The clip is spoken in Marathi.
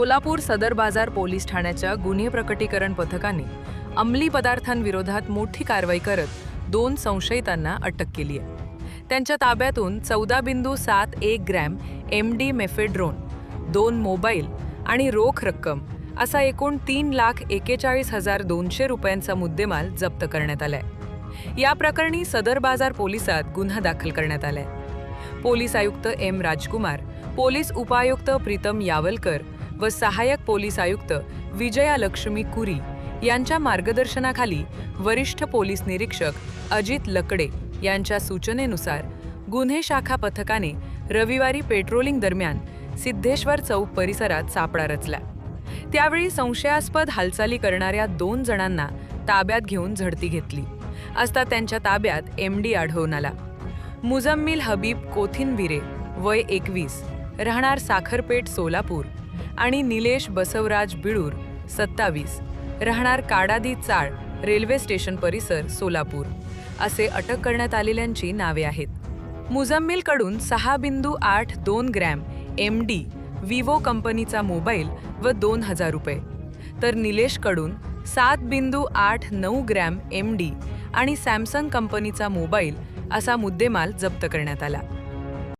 सोलापूर सदर बाजार पोलीस ठाण्याच्या गुन्हे प्रकटीकरण पथकाने अंमली पदार्थांविरोधात मोठी कारवाई करत 2 संशयितांना अटक केली आहे. त्यांच्या ताब्यातून 14.71 ग्रॅम MD मेफेड्रोन, 2 मोबाईल आणि रोख रक्कम असा एकूण 3,41,200 रुपयांचा मुद्देमाल जप्त करण्यात आलाय. या प्रकरणी सदर बाजार पोलिसात गुन्हा दाखल करण्यात आलाय. पोलीस आयुक्त M. राजकुमार, पोलीस उपायुक्त प्रीतम यावलकर व सहाय्यक पोलीस आयुक्त विजया लक्ष्मी कुरी यांच्या मार्गदर्शनाखाली वरिष्ठ पोलीस निरीक्षक अजित लकडे यांच्या सूचनेनुसार गुन्हे शाखा पथकाने रविवारी पेट्रोलिंग दरम्यान सिद्धेश्वर चौक परिसरात सापळा रचला. त्यावेळी संशयास्पद हालचाली करणाऱ्या 2 जणांना ताब्यात घेऊन झडती घेतली असता त्यांच्या ताब्यात MD आढळून आला. मुजम्मिल हबीब कोथिनविरे, वय 21, राहणार साखरपेठ सोलापूर आणि निलेश बसवराज बिळूर, 27, राहणार काडादी चाळ, रेल्वे स्टेशन परिसर सोलापूर असे अटक करण्यात आलेल्यांची नावे आहेत. मुजम्मिलकडून 6.82 ग्रॅम MD विवो कंपनीचा मोबाईल व 2,000 रुपये, तर निलेशकडून 7.89 ग्रॅम MD आणि सॅमसंग कंपनीचा मोबाईल असा मुद्देमाल जप्त करण्यात आला.